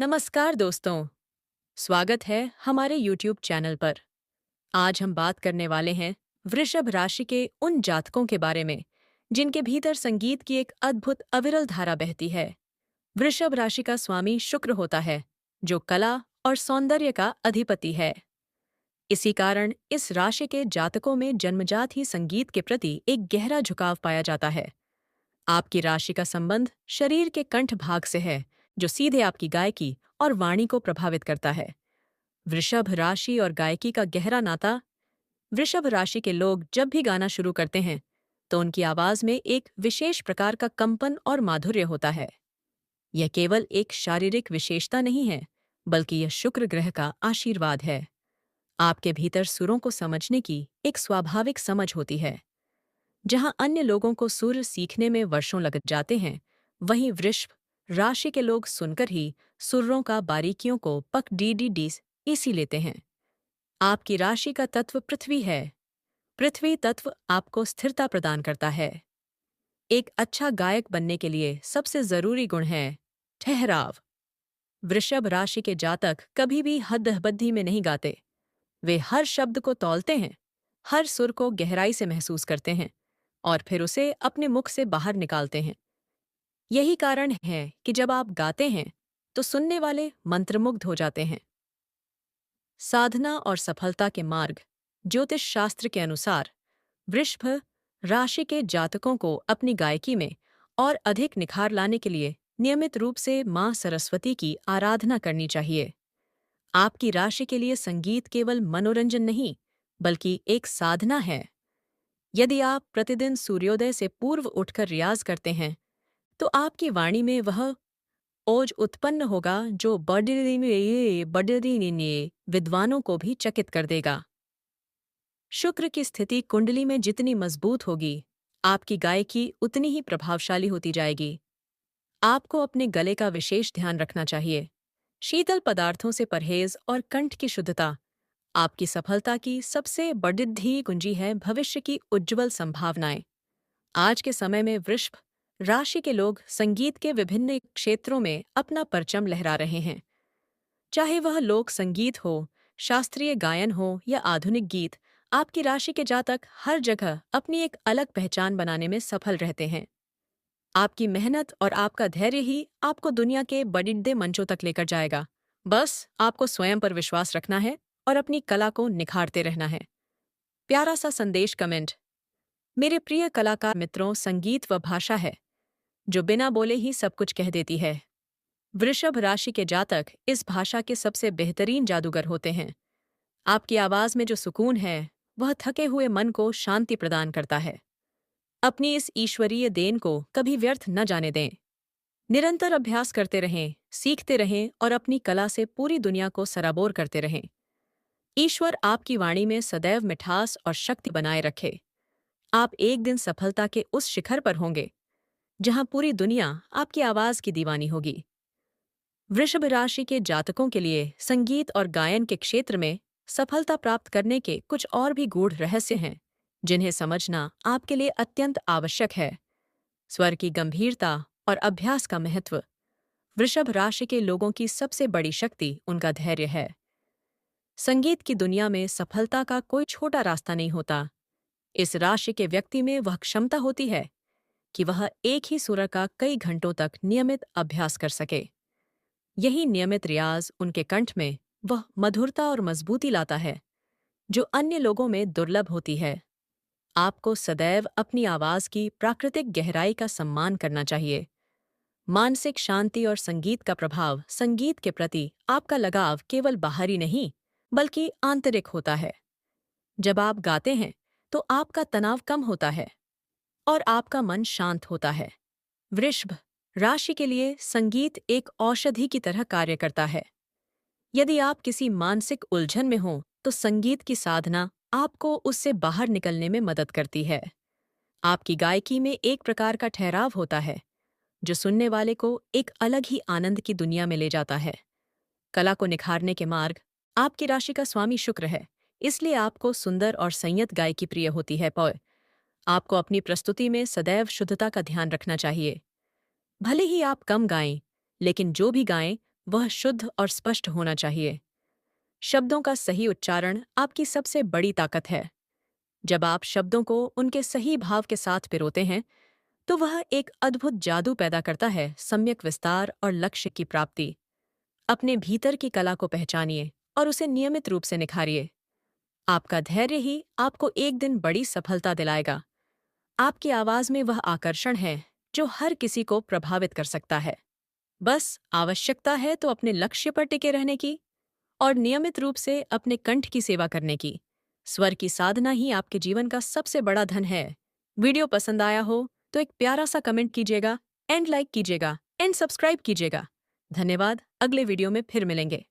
नमस्कार दोस्तों, स्वागत है हमारे YouTube चैनल पर। आज हम बात करने वाले हैं वृषभ राशि के उन जातकों के बारे में जिनके भीतर संगीत की एक अद्भुत अविरल धारा बहती है। वृषभ राशि का स्वामी शुक्र होता है, जो कला और सौंदर्य का अधिपति है। इसी कारण इस राशि के जातकों में जन्मजात ही संगीत के प्रति एक गहरा झुकाव पाया जाता है। आपकी राशि का संबंध शरीर के कंठ भाग से है, जो सीधे आपकी गायकी और वाणी को प्रभावित करता है। वृषभ राशि और गायकी का गहरा नाता। वृषभ राशि के लोग जब भी गाना शुरू करते हैं तो उनकी आवाज में एक विशेष प्रकार का कंपन और माधुर्य होता है। यह केवल एक शारीरिक विशेषता नहीं है, बल्कि यह शुक्र ग्रह का आशीर्वाद है। आपके भीतर सुरों को समझने की एक स्वाभाविक समझ होती है। जहां अन्य लोगों को सुर सीखने में वर्षों लग जाते हैं, वहीं वृषभ राशि के लोग सुनकर ही सुरों का बारीकियों को पक डी डी डी इसी लेते हैं। आपकी राशि का तत्व पृथ्वी है। पृथ्वी तत्व आपको स्थिरता प्रदान करता है। एक अच्छा गायक बनने के लिए सबसे जरूरी गुण है ठहराव। वृषभ राशि के जातक कभी भी हद्दबद्दी में नहीं गाते। वे हर शब्द को तौलते हैं, हर सुर को गहराई से महसूस करते हैं और फिर उसे अपने मुख से बाहर निकालते हैं। यही कारण है कि जब आप गाते हैं तो सुनने वाले मंत्रमुग्ध हो जाते हैं। साधना और सफलता के मार्ग। ज्योतिष शास्त्र के अनुसार वृषभ राशि के जातकों को अपनी गायकी में और अधिक निखार लाने के लिए नियमित रूप से मां सरस्वती की आराधना करनी चाहिए। आपकी राशि के लिए संगीत केवल मनोरंजन नहीं, बल्कि एक साधना है। यदि आप प्रतिदिन सूर्योदय से पूर्व उठकर रियाज करते हैं तो आपकी वाणी में वह ओज उत्पन्न होगा जो बड़े विद्वानों को भी चकित कर देगा। शुक्र की स्थिति कुंडली में जितनी मजबूत होगी, आपकी गायकी उतनी ही प्रभावशाली होती जाएगी। आपको अपने गले का विशेष ध्यान रखना चाहिए। शीतल पदार्थों से परहेज और कंठ की शुद्धता आपकी सफलता की सबसे बड़ी कुंजी है। भविष्य की उज्ज्वल संभावनाएं। आज के समय में वृषभ राशि के लोग संगीत के विभिन्न क्षेत्रों में अपना परचम लहरा रहे हैं। चाहे वह लोक संगीत हो, शास्त्रीय गायन हो या आधुनिक गीत, आपकी राशि के जातक हर जगह अपनी एक अलग पहचान बनाने में सफल रहते हैं। आपकी मेहनत और आपका धैर्य ही आपको दुनिया के बड़े मंचों तक लेकर जाएगा। बस आपको स्वयं पर विश्वास रखना है और अपनी कला को निखारते रहना है। प्यारा सा संदेश कमेंट। मेरे प्रिय कलाकार मित्रों, संगीत वह भाषा है जो बिना बोले ही सब कुछ कह देती है। वृषभ राशि के जातक इस भाषा के सबसे बेहतरीन जादूगर होते हैं। आपकी आवाज में जो सुकून है, वह थके हुए मन को शांति प्रदान करता है। अपनी इस ईश्वरीय देन को कभी व्यर्थ न जाने दें। निरंतर अभ्यास करते रहें, सीखते रहें और अपनी कला से पूरी दुनिया को सराबोर करते रहें। ईश्वर आपकी वाणी में सदैव मिठास और शक्ति बनाए रखे। आप एक दिन सफलता के उस शिखर पर होंगे जहां पूरी दुनिया आपकी आवाज की दीवानी होगी। वृषभ राशि के जातकों के लिए संगीत और गायन के क्षेत्र में सफलता प्राप्त करने के कुछ और भी गूढ़ रहस्य हैं, जिन्हें समझना आपके लिए अत्यंत आवश्यक है। स्वर की गंभीरता और अभ्यास का महत्व। वृषभ राशि के लोगों की सबसे बड़ी शक्ति उनका धैर्य है। संगीत की दुनिया में सफलता का कोई छोटा रास्ता नहीं होता। इस राशि के व्यक्ति में वह क्षमता होती है कि वह एक ही सुर का कई घंटों तक नियमित अभ्यास कर सके। यही नियमित रियाज उनके कंठ में वह मधुरता और मजबूती लाता है जो अन्य लोगों में दुर्लभ होती है। आपको सदैव अपनी आवाज की प्राकृतिक गहराई का सम्मान करना चाहिए। मानसिक शांति और संगीत का प्रभाव। संगीत के प्रति आपका लगाव केवल बाहरी नहीं, बल्कि आंतरिक होता है। जब आप गाते हैं तो आपका तनाव कम होता है और आपका मन शांत होता है। वृषभ राशि के लिए संगीत एक औषधि की तरह कार्य करता है। यदि आप किसी मानसिक उलझन में हों तो संगीत की साधना आपको उससे बाहर निकलने में मदद करती है। आपकी गायकी में एक प्रकार का ठहराव होता है जो सुनने वाले को एक अलग ही आनंद की दुनिया में ले जाता है। कला को निखारने के मार्ग। आपकी राशि का स्वामी शुक्र है, इसलिए आपको सुंदर और संयत गायकी प्रिय होती है। आपको अपनी प्रस्तुति में सदैव शुद्धता का ध्यान रखना चाहिए। भले ही आप कम गाएं, लेकिन जो भी गाएं वह शुद्ध और स्पष्ट होना चाहिए। शब्दों का सही उच्चारण आपकी सबसे बड़ी ताकत है। जब आप शब्दों को उनके सही भाव के साथ पिरोते हैं, तो वह एक अद्भुत जादू पैदा करता है, सम्यक विस्तार और लक्ष्य की प्राप्ति। अपने भीतर की कला को पहचानिए और उसे नियमित रूप से निखारिए। आपका धैर्य ही आपको एक दिन बड़ी सफलता दिलाएगा। आपकी आवाज में वह आकर्षण है जो हर किसी को प्रभावित कर सकता है। बस आवश्यकता है तो अपने लक्ष्य पर टिके रहने की और नियमित रूप से अपने कंठ की सेवा करने की। स्वर की साधना ही आपके जीवन का सबसे बड़ा धन है। वीडियो पसंद आया हो तो एक प्यारा सा कमेंट कीजिएगा, एंड लाइक कीजिएगा, एंड सब्सक्राइब कीजिएगा। धन्यवाद। अगले वीडियो में फिर मिलेंगे।